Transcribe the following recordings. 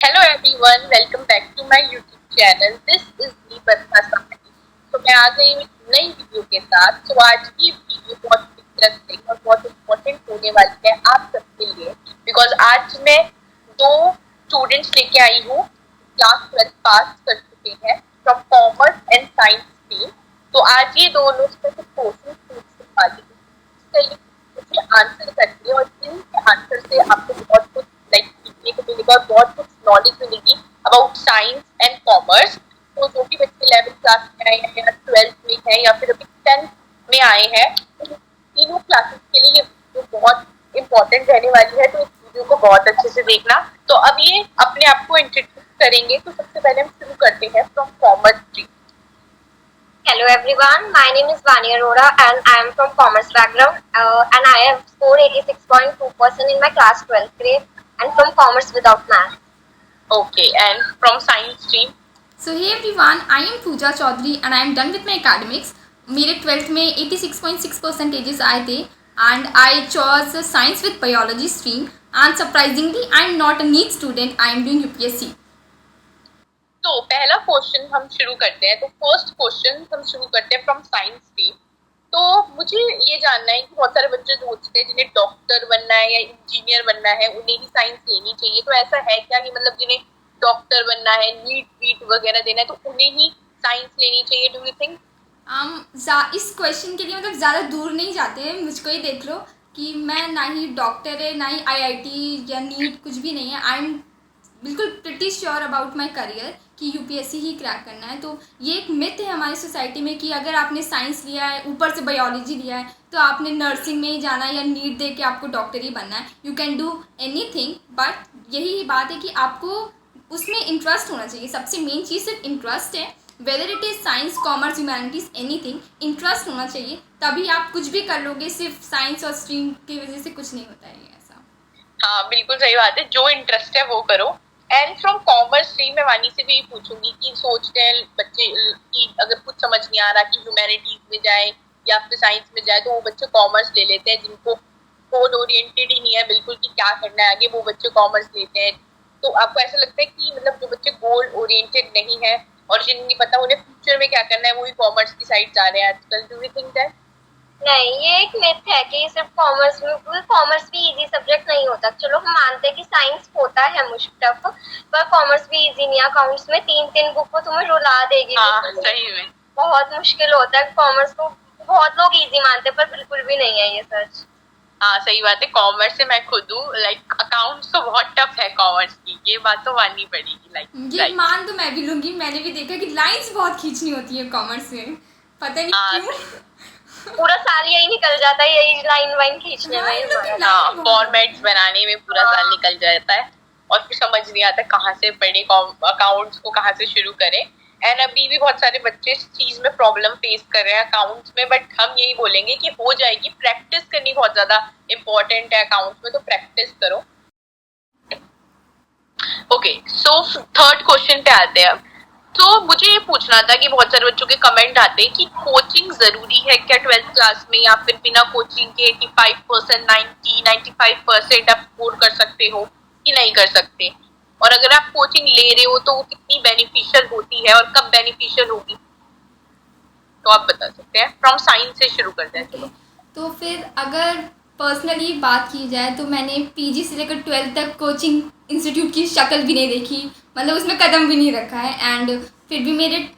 Hello everyone, welcome back to my YouTube channel. This is the Barkha summary. तो मैं आ गई हूँ एक नई वीडियो के साथ। तो आज की वीडियो बहुत इंटरेस्टिंग और बहुत इम्पोर्टेंट होने वाली है आप सबके लिए, बिकॉज आज मैं दो स्टूडेंट्स लेके आई हूँ क्लास 12 पास कर चुके हैं from commerce and science stream. तो आज ये दोनों से कुछ क्वेश्चन पूछने वाली हूँ, चलिए मुझे आंसर करके, और इनके आंसर से आपको बहुत कुछ लाइक सीखने को मिलेगा और बहुत कुछ नॉलेज मिलेगी अबाउट साइंस एंड कॉमर्स। तो जो भी बच्चे 11th क्लास में आए हैं या 12th में है या फिर अभी 10th में आए हैं, तो तीनों क्लासेस के लिए ये वीडियो बहुत इंपॉर्टेंट रहने वाली है। तो इस वीडियो को बहुत अच्छे से देखना। तो अब ये अपने आप को इंट्रोड्यूस करेंगे। तो सबसे पहले हम शुरू करते हैं from commerce stream. Hello everyone, my name is Vani Arora and I am from commerce background and I have scored 86.2% in my class 12th grade and from commerce without math. Okay, and from science stream? So hey everyone, I am Pooja Chaudhary and I am done with my academics. मेरे 12th में 86.6 percentages आए थे and I chose science with biology stream and surprisingly I am not a NEET student, I am doing UPSC. तो पहला question हम शुरू करते हैं। तो फर्स्ट क्वेश्चन हम शुरू करते हैं फ्रॉम साइंस स्ट्रीम। तो मुझे ये जानना है कि बहुत सारे बच्चे सोचते हैं जिन्हें डॉक्टर बनना है या इंजीनियर बनना है उन्हें ही साइंस लेनी चाहिए। तो ऐसा है क्या कि मतलब जिन्हें डॉक्टर बनना है, नीट वीट वगैरह देना है, तो उन्हें ही साइंस लेनी चाहिए? Do you think? इस क्वेश्चन के लिए मतलब ज़्यादा दूर नहीं जाते हैं, मुझको ही देख लो कि मैं ना ही डॉक्टर है ना ही IIT या नीट कुछ भी नहीं है। आई एम बिल्कुल pretty sure about my career कि UPSC ही क्रैक करना है। तो ये एक मिथ है हमारी सोसाइटी में कि अगर आपने साइंस लिया है ऊपर से बायोलॉजी लिया है तो आपने नर्सिंग में ही जाना है या नीट दे के आपको डॉक्टर ही बनना है। You can do anything, but यही बात है कि आपको उसमें इंटरेस्ट होना चाहिए। सबसे मेन चीज़ सिर्फ इंटरेस्ट है, whether it is science commerce humanities anything, interest होना चाहिए तभी आप कुछ भी कर लोगे। सिर्फ साइंस और स्ट्रीम की वजह से कुछ नहीं होता है ऐसा। हाँ बिल्कुल सही बात है, जो इंटरेस्ट है वो करो। एंड फ्रॉम कॉमर्स स्ट्रीम में वानी से भी पूछूंगी कि सोचते हैं बच्चे कि अगर कुछ समझ नहीं आ रहा कि ह्यूमैनिटीज में जाए या फिर साइंस में जाए, तो वो बच्चे कॉमर्स ले लेते हैं। जिनको गोल ओरिएंटेड ही नहीं है बिल्कुल कि क्या करना है आगे, वो बच्चे कॉमर्स लेते हैं। तो आपको ऐसा लगता है कि मतलब जो बच्चे गोल ओरिएंटेड नहीं है और जिन्हें नहीं पता उन्हें फ्यूचर में क्या करना है, वो भी कॉमर्स की साइड जा रहे हैं आजकल? Do you think that? नहीं, ये एक मिथ है कि सिर्फ कॉमर्स में, कॉमर्स भी इजी सब्जेक्ट नहीं होता। चलो हम मानते हैं कि साइंस होता है टफ, पर कॉमर्स भी इजी नहीं है। अकाउंट्स में 3-3 बुक को तुम्हें रुला देगी। हाँ सही में बहुत मुश्किल होता है कॉमर्स को। बहुत लोग इजी मानते हैं पर बिल्कुल भी नहीं है ये सच। हाँ सही बात है, कॉमर्स से मैं खुद हूँ। लाइक अकाउंट्स तो बहुत टफ है कॉमर्स की, ये बात तो माननी पड़ेगी। लाइक ये मान तो मैं भी लूंगी, मैंने भी देखा कि लाइंस बहुत खींचनी होती है कॉमर्स में, पता नहीं क्यों। पूरा साल यही निकल जाता है, यही लाइन वाइन खींचने में। हाँ, फॉर्मेट्स बनाने में पूरा साल निकल जाता है और फिर समझ नहीं आता कहाँ से पढ़े, अकाउंट्स को कहाँ से शुरू करें। एंड अभी भी बहुत सारे बच्चे इस चीज में प्रॉब्लम फेस कर रहे हैं अकाउंट्स में, बट हम यही बोलेंगे कि हो जाएगी। प्रैक्टिस करनी बहुत ज्यादा इंपॉर्टेंट है अकाउंट्स में, तो प्रैक्टिस करो। ओके, सो थर्ड क्वेश्चन पे आते हैं अब। तो मुझे ये पूछना था कि बहुत सारे बच्चों के कमेंट आते हैं कि कोचिंग जरूरी है क्या 12th क्लास में, या फिर बिना कोचिंग के 85%, 90-95% आप स्कोर कर सकते हो कि नहीं कर सकते? और अगर आप कोचिंग ले रहे हो तो वो कितनी बेनिफिशियल होती है और कब बेनिफिशियल होगी, तो आप बता सकते हैं। फ्रॉम साइंस से शुरू करते हैं। चलो तो फिर अगर पर्सनली बात की जाए तो मैंने PG से लेकर 12th तक कोचिंग इंस्टीट्यूट की शक्ल भी नहीं देखी, मतलब उसमें कदम भी नहीं रखा है। एंड फिर भी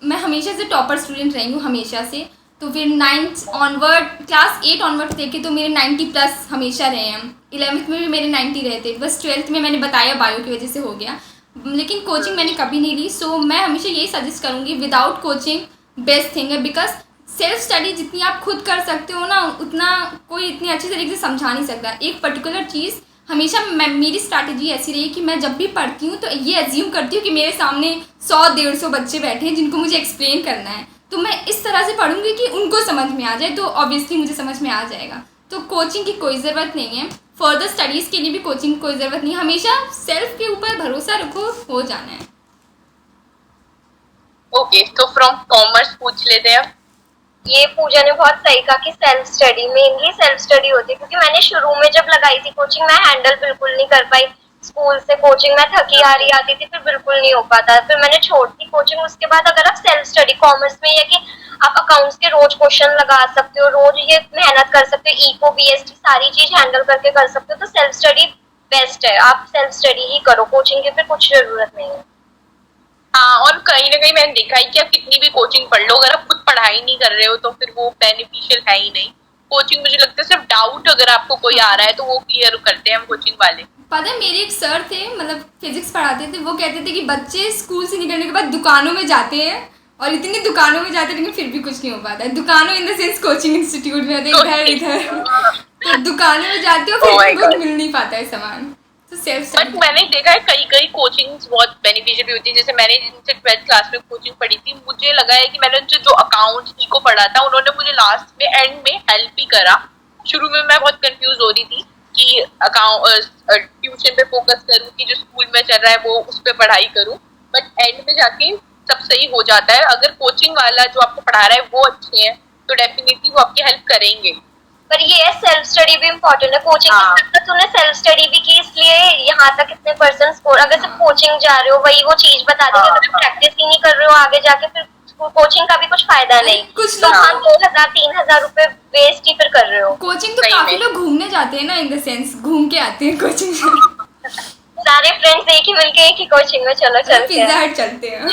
मैं हमेशा से टॉपर स्टूडेंट रही हूँ, हमेशा से। तो फिर 9th ऑनवर्ड, क्लास 8 ऑनवर्ड देखे तो मेरे 90+ हमेशा रहे हैं। 11th में भी मेरे 90 रहे थे, बस 12th में मैंने बताया बायो की वजह से हो गया, लेकिन कोचिंग मैंने कभी नहीं ली। सो मैं हमेशा यही सजेस्ट करूँगी, विदाउट कोचिंग बेस्ट थिंग है, बिकॉज सेल्फ स्टडी जितनी आप खुद कर सकते हो ना, उतना कोई इतनी अच्छी तरीके से समझा नहीं सकता। एक पर्टिकुलर चीज़ हमेशा मेरी स्ट्रैटेजी ऐसी रही कि मैं जब भी पढ़ती हूँ तो ये एज्यूम करती हूँ कि मेरे सामने 100-150 बच्चे बैठे हैं जिनको मुझे एक्सप्लेन करना है, तो मैं इस तरह से पढ़ूंगी कि उनको समझ में आ जाए, तो ऑब्वियसली मुझे समझ में आ जाएगा। तो कोचिंग की कोई ज़रूरत नहीं है, फर्दर स्टडीज़ के लिए भी कोचिंग की कोई ज़रूरत नहीं है। हमेशा सेल्फ के ऊपर भरोसा रखो, हो जाना है। ओके, तो फ्रॉम कॉमर्स पूछ लेते हैं। ये पूजा ने बहुत सही कहा कि self study, mainly self study होती है, क्योंकि मैंने शुरू में जब लगाई थी कोचिंग मैं हैंडल बिल्कुल नहीं कर पाई। स्कूल से कोचिंग में थकी आ रही आती थी, फिर बिल्कुल नहीं हो पाता, फिर मैंने छोड़ दी कोचिंग। उसके बाद अगर आप सेल्फ स्टडी कॉमर्स में, या कि आप अकाउंट्स के रोज क्वेश्चन लगा सकते हो, रोज ये मेहनत कर सकते हो, इको बीएसटी सारी चीज हैंडल करके कर सकते हो, तो सेल्फ स्टडी बेस्ट है। आप सेल्फ स्टडी ही करो, कोचिंग की फिर कुछ जरूरत नहीं है। हाँ, और कहीं ना कहीं मैंने देखा है कि आप कितनी भी कोचिंग पढ़ लो, अगर आप खुद पढ़ाई नहीं कर रहे हो तो फिर वो बेनिफिशियल है ही नहीं। कोचिंग मुझे लगता है सिर्फ डाउट अगर आपको कोई आ रहा है तो वो क्लियर करते हैं हम कोचिंग वाले। पता है मेरे एक सर थे, मतलब फिजिक्स पढ़ाते थे, वो कहते थे कि बच्चे स्कूल से निकलने के बाद दुकानों में जाते हैं, और इतनी दुकानों में जाते हैं लेकिन फिर भी कुछ नहीं हो पाता है। दुकानों in the sense coaching institute में होते हैं, इधर तो दुकानों में जाते हो, Oh my फिर भी God. मिल नहीं पाता है सामान। तो सेल्फ बट स्टडी मैंने देखा है कई कई कोचिंग्स बहुत बेनिफिशियल भी होती है। जैसे मैंने जिनसे 12th क्लास में कोचिंग पढ़ी थी, मुझे लगा है कि मैंने उनसे जो अकाउंट को पढ़ा था, उन्होंने मुझे लास्ट में एंड में हेल्प ही करा। शुरू में मैं बहुत कंफ्यूज हो रही थी कि अकाउंट ट्यूशन पे फोकस करूँ कि जो स्कूल में चल रहा है वो उस पर पढ़ाई करूँ, बट एंड में जाके सब सही हो जाता है। अगर कोचिंग वाला जो आपको पढ़ा रहा है वो अच्छे हैं तो डेफिनेटली वो आपकी हेल्प करेंगे। पर ये है, सेल्फ स्टडी भी इम्पोर्टेंट है। कोचिंग हाँ। के साथ साथ तूने सेल्फ स्टडी भी की, इसलिए यहाँ तक इतने परसेंट स्कोर। अगर सिर्फ कोचिंग जा रहे हो, वही वो चीज बता देंगे, हाँ। अगर प्रैक्टिस ही नहीं कर रहे हो आगे जाके, फिर कोचिंग का भी कुछ फायदा नहीं। कुछ तो लोग वहाँ 2,000-3,000 रुपए वेस्ट ही फिर कर रहे हो। कोचिंग तो सही काफी में। लोग घूमने जाते हैं ना, इन द सेंस घूम के आते हैं कोचिंग सारे फ्रेंड्स एक ही मिलके एक ही कोचिंग में चलो चलते पिज्जा हैं। हट चलते हैं।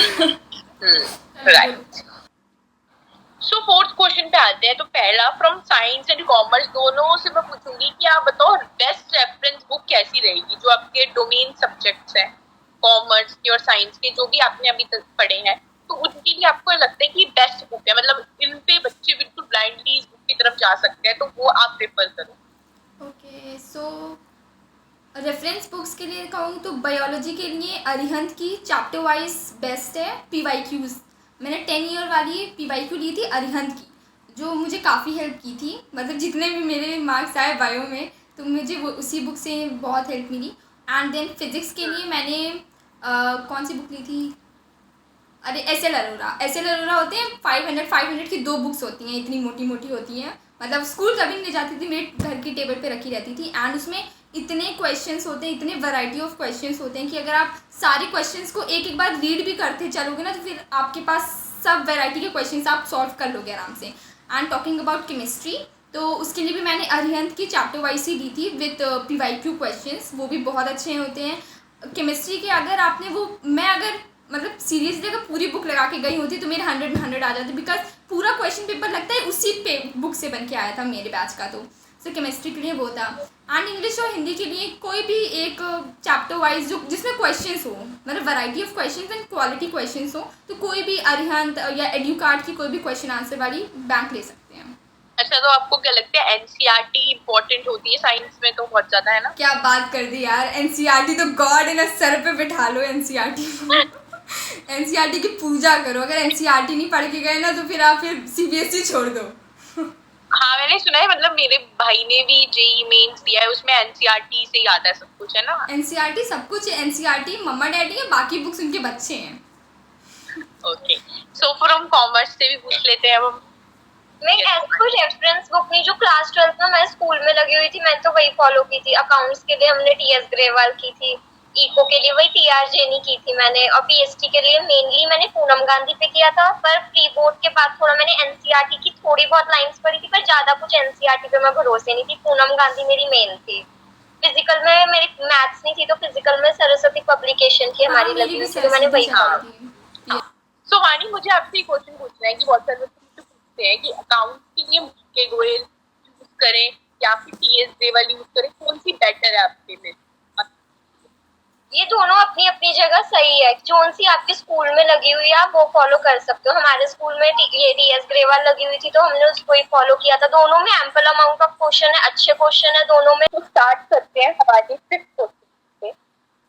राइट। सो फोर्थ क्वेश्चन पे आते हैं। तो पहला, फ्रॉम साइंस एंड कॉमर्स दोनों से मैं पूछूंगी कि आप बताओ बेस्ट रेफरेंस बुक कैसी रहेगी जो आपके डोमेन सब्जेक्ट्स हैं, कॉमर्स के और साइंस के, जो भी आपने अभी तक पढ़े हैं, तो उनके लिए आपको लगता है कि बेस्ट बुक है, मतलब इन पे बच्चे बिल्कुल ब्लाइंडली इस बुक की तरफ जा सकते हैं, तो वो आप प्रेफर करो। ओके, सो रेफरेंस बुक्स के लिए कहूँ तो बायोलॉजी के लिए अरिहंत की चैप्टर वाइज बेस्ट है। PYQs मैंने 10 ईयर वाली PYQ ली थी अरिहंत की, जो मुझे काफ़ी हेल्प की थी। मतलब जितने भी मेरे मार्क्स आए बायो में, तो मुझे वो उसी बुक से बहुत हेल्प मिली। एंड देन फिज़िक्स के लिए मैंने कौन सी बुक ली थी, अरे SL अरोरा होते हैं 500 की 2 बुक्स होती हैं, इतनी मोटी मोटी होती हैं। मतलब स्कूल कभी नहीं ले जाती थी, मेरे घर की टेबल पे रखी रहती थी। एंड उसमें इतने क्वेश्चंस होते हैं, इतने वैरायटी ऑफ क्वेश्चंस होते हैं कि अगर आप सारे क्वेश्चंस को एक एक बार रीड भी करते चलोगे ना, तो फिर आपके पास सब वैरायटी के क्वेश्चंस आप सॉल्व कर लोगे आराम से। एंड टॉकिंग अबाउट केमिस्ट्री, तो उसके लिए भी मैंने अरिहंत की चैप्टर वाइज ही ली थी विथ PYQ क्वेश्चंस, वो भी बहुत अच्छे होते हैं केमिस्ट्री के। अगर आपने वो, मैं अगर मतलब सीरियसली अगर पूरी बुक लगा के गई होती तो मेरे 100 में 100 आ जाते, बिकॉज पूरा क्वेश्चन पेपर लगता है उसी पे बुक से बन के आया था मेरे बैच का। तो केमिस्ट्री के लिए वो था। एंड इंग्लिश और हिंदी के लिए कोई भी एक चैप्टर वाइज जो जिसमें क्वेश्चंस हो, मतलब variety of questions and quality questions हो, तो कोई भी अरिहंत या एड्यूकार्ड की कोई भी क्वेश्चन आंसर वाली बैंक ले सकते हैं। अच्छा, तो आपको क्या लगता है NCERT इम्पोर्टेंट होती है साइंस में? तो बहुत ज्यादा है ना। क्या बात कर दी यार, NCERT तो गॉड है ना, सर पे बिठा लो NCERT NCERT की पूजा करो। अगर NCERT नहीं पढ़ के गए ना, तो फिर आप CBSE छोड़ दो। हाँ, मैंने सुना है, मतलब मेरे भाई ने भी JEE मेंस दिया है, उसमें NCERT से ही आता है सब कुछ, है ना। NCERT सब कुछ है, NCERT मम्मा डैडी है, बाकी बुक्स उनके बच्चे हैं। ओके, सो फ्रॉम कॉमर्स से भी पूछ लेते हैं अब हम। मैं ऐसी कोई रेफरेंस बुक नहीं, जो क्लास 12 में मैं स्कूल में लगी हुई थी, मैं तो वही फॉलो की थी। अकाउंट्स के लिए हमने TS ग्रेवाल की थी, इको के लिए वही TR जेनी की थी मैंने, और BST के लिए मेनली मैंने पूनम गांधी पे किया था। पर प्री बोर्ड के बाद थोड़ा मैंने NCERT की थोड़ी बहुत लाइंस पढ़ी थी, पर ज्यादा कुछ NCERT पे मैं भरोसे नहीं थी। पूनम गांधी मेरी मेन थी। फिजिकल में मेरी मैथ्स नहीं थी, तो फिजिकल में सरस्वती पब्लिकेशन की हमारी लगी हुई थी, तो मैंने वही हाँ। फॉलो। सो वानी, मुझे आपसे एक क्वेश्चन पूछना है कि बहुत सारे बच्चे मुझसे पूछते हैं कि अकाउंट के लिए के गोयल यूज करें या फिर TS ग्रेवाल यूज करें, कौन सी बेटर है आपके में? ये दोनों अपनी अपनी जगह सही है। जोन सी आपके स्कूल में लगी हुई है आप वो फॉलो कर सकते हो। हमारे स्कूल में ये TS ग्रेवाल लगी हुई थी, तो हमने उसको ही फॉलो किया था। दोनों में एम्पल अमाउंट ऑफ क्वेश्चन है, अच्छे क्वेश्चन है दोनों में। तो स्टार्ट करते हैं हमारे 5th क्वेश्चन से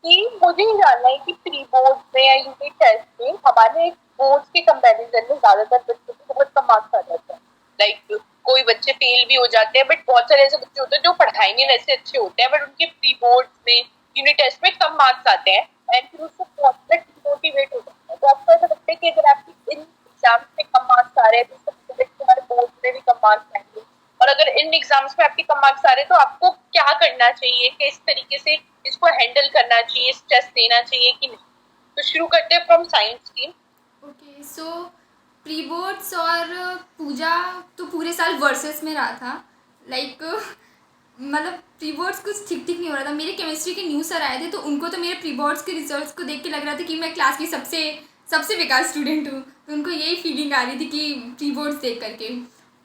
कि मुझे ये जानना है कि प्री बोर्ड में या यूनिट टेस्ट में हमारे बोर्ड के कंपैरिजन में ज्यादातर बच्चों को बहुत कम मार्क्स आ जाते हैं। लाइक कोई बच्चे फेल भी हो जाते हैं, बट बहुत सारे ऐसे बच्चे होते हैं जो पढ़ाई में वैसे अच्छे होते हैं, बट उनके प्री बोर्ड में, यूनिट टेस्ट में कम मार्क्स आते हैं एंड फिर उसको बहुत डिमोटिवेट हो जाता है। तो आपको ऐसा लगता है कि अगर आपकी इन एग्जाम्स में कम मार्क्स आ रहे हैं तो उसका हमारे बोर्ड में भी कम मार्क्स आएंगे, और अगर इन एग्जाम्स में आपके कम मार्क्स आ रहे हैं तो आपको क्या करना चाहिए, किस तरीके से इसको हैंडल करना चाहिए, स्ट्रेस देना चाहिए कि नहीं। तो शुरू करते हैं from science team. Okay, so pre boards और पूजा तो पूरे साल वर्सेस में रहा था। लाइक मतलब प्री बोर्ड्स कुछ ठीक ठीक नहीं हो रहा था। मेरे केमिस्ट्री के न्यू सर आए थे, तो उनको तो मेरे प्री बोर्ड्स के रिजल्ट्स को देख के लग रहा था कि मैं क्लास की सबसे सबसे बेकार स्टूडेंट हूँ। तो उनको यही फीलिंग आ रही थी कि प्री बोर्ड्स देख करके।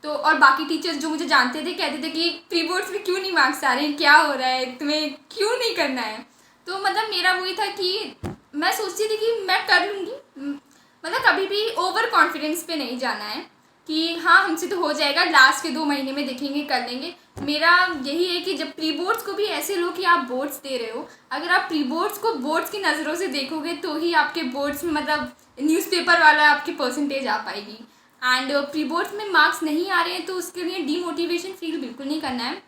तो और बाकी टीचर्स जो मुझे जानते थे कहते थे कि प्री बोर्ड्स में क्यों नहीं मार्क्स आ रहे हैं, क्या हो रहा है, तुम्हें क्यों नहीं करना है। तो मतलब मेरा वही था कि मैं सोचती थी कि मैं कर लूँगी। मतलब कभी भी ओवर कॉन्फिडेंस पे नहीं जाना है कि हाँ हमसे तो हो जाएगा, लास्ट के 2 महीने में देखेंगे, कर लेंगे। मेरा यही है कि जब प्री बोर्ड्स को भी ऐसे लो कि आप बोर्ड्स दे रहे हो, अगर आप प्री बोर्ड्स को बोर्ड्स की नज़रों से देखोगे तो ही आपके बोर्ड्स में मतलब न्यूज़पेपर वाला आपकी परसेंटेज आ पाएगी। एंड प्री बोर्ड्स में मार्क्स नहीं आ रहे हैं तो उसके लिए डीमोटिवेशन फील बिल्कुल नहीं करना है।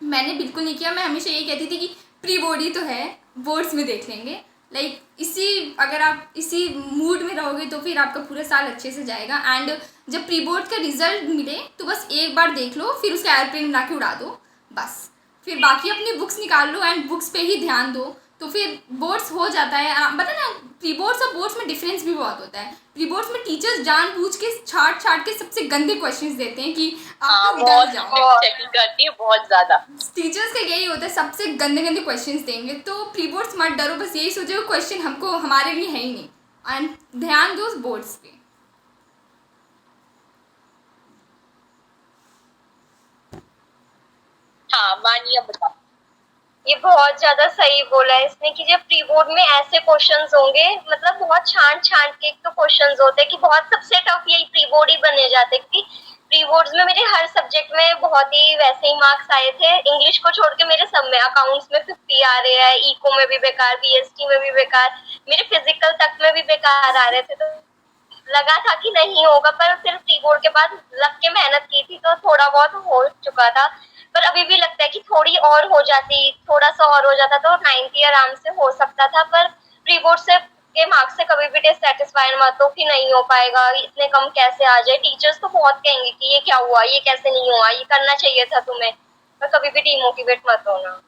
मैंने बिल्कुल नहीं किया। मैं हमेशा यही कहती थी कि प्री बोर्ड ही तो है, बोर्ड्स में देख लेंगे। लाइक अगर आप इसी मूड में रहोगे तो फिर आपका पूरा साल अच्छे से जाएगा। एंड जब प्री बोर्ड का रिजल्ट मिले तो बस एक बार देख लो, फिर उसका एयरप्लेन बना के उड़ा दो बस। फिर बाकी अपनी बुक्स निकाल लो एंड बुक्स पे ही ध्यान दो, तो फिर बोर्ड्स हो जाता है। पता ना, प्री बोर्ड्स और बोर्ड्स में डिफरेंस भी बहुत होता है। प्री बोर्ड्स में टीचर्स जानबूझ के छाट छाट के सबसे गंदे क्वेश्चंस देते हैं कि आप लोग डर जाओ। चेकिंग करती है बहुत ज्यादा। टीचर्स का यही होता है, सबसे गंदे गंदे क्वेश्चंस देंगे। तो प्री बोर्ड्स मत डरो, बस यही सोचो क्वेश्चन हमको हमारे लिए है ही नहीं, एंड ध्यान दो बोर्ड्स पे। हाँ मानिया बताओ। ये बहुत ज्यादा सही बोला है इसने कि जब प्री बोर्ड में ऐसे क्वेश्चंस होंगे, मतलब बहुत छांट छांट के तो क्वेश्चंस होते हैं कि बहुत सबसे टफ यही प्री बोर्ड ही बने जाते हैं। कि प्री बोर्ड्स में मेरे हर सब्जेक्ट में बहुत ही वैसे ही मार्क्स आए थे। इंग्लिश को छोड़ के मेरे सब में, अकाउंट्स में 50 आ रहे हैं, इको में भी बेकार, बीएसटी में भी बेकार, मेरे फिजिकल तक में भी बेकार आ रहे थे। तो लगा था कि नहीं होगा, पर फिर प्री बोर्ड के बाद लग के मेहनत की थी तो थोड़ा बहुत हो चुका था। पर अभी भी लगता है कि थोड़ी और हो जाती, थोड़ा सा और हो जाता तो 90 आराम से हो सकता था। पर प्री बोर्ड से के मार्क्स से कभी भी डिससेटिस्फाइड मत हो कि नहीं हो पाएगा, इतने कम कैसे आ जाए। टीचर्स तो बहुत कहेंगे कि ये क्या हुआ, ये कैसे नहीं हुआ, ये करना चाहिए था तुम्हें। पर कभी भी डिमोटिवेट मत होना।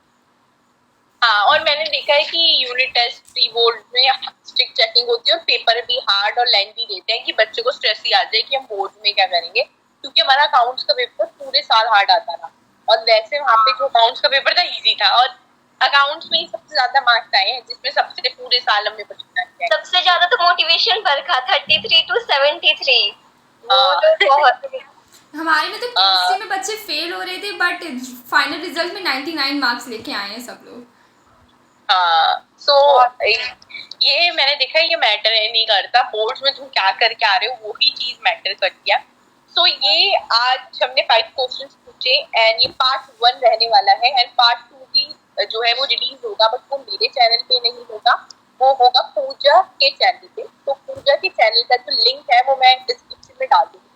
हाँ, और मैंने देखा है कि यूनिट टेस्ट प्री बोर्ड में स्ट्रिक्ट चेकिंग होती है और पेपर भी हार्ड और लेंथी देते हैं कि बच्चे को स्ट्रेस ही आ जाए कि हम बोर्ड में क्या करेंगे। क्योंकि हमारा अकाउंट्स का पेपर पूरे साल हार्ड आता था, और वैसे वहाँ पे जो अकाउंट्स का पेपर था इजी था, और अकाउंट्स में ही सबसे ज्यादा मार्क्स आए हैं, जिसमें सबसे पूरे साल हमने 25 किया। सबसे ज्यादा तो मोटिवेशन वर्क 33 to 73। वो तो बहुत हमारे में तो केमिस्ट्री में बच्चे फेल हो रहे थे, बट फाइनल रिजल्ट में 99 मार्क्स लेके आए हैं सब लोग। सो ये मैंने देखा है, ये मैटर नहीं करता बोर्ड्स में तुम क्या करके आ रहे हो, वही चीज मैटर करती है। सो ये आज हमने 5 क्वेश्चंस पूछे एंड ये पार्ट 1 रहने वाला है, एंड पार्ट 2 भी जो है वो रिलीज होगा, बट वो मेरे चैनल पे नहीं होगा, वो होगा पूजा के चैनल पे। तो पूजा के चैनल का जो लिंक है वो मैं डिस्क्रिप्शन में डाल दूंगी,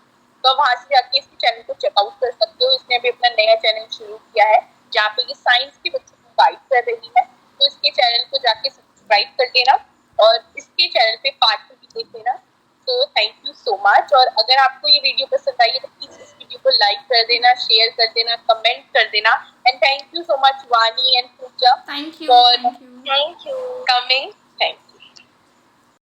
तो वहां से जाके इसके चैनल को चेकआउट कर सकते हो। इसने अभी अपना नया चैनल शुरू किया है जहाँ पे ये साइंस के बच्चों को गाइड कर रही है, तो इसके चैनल को जाके सब्सक्राइब कर लेना और इसके चैनल पे पार्ट 2 भी देख लेना। तो थैंक यू सो मच। और अगर आपको ये वीडियो पसंद आई है तो प्लीज इस वीडियो को लाइक कर देना, शेयर कर देना, कमेंट कर देना, and thank you so much Vani and Pooja thank you thank you. Coming. Thank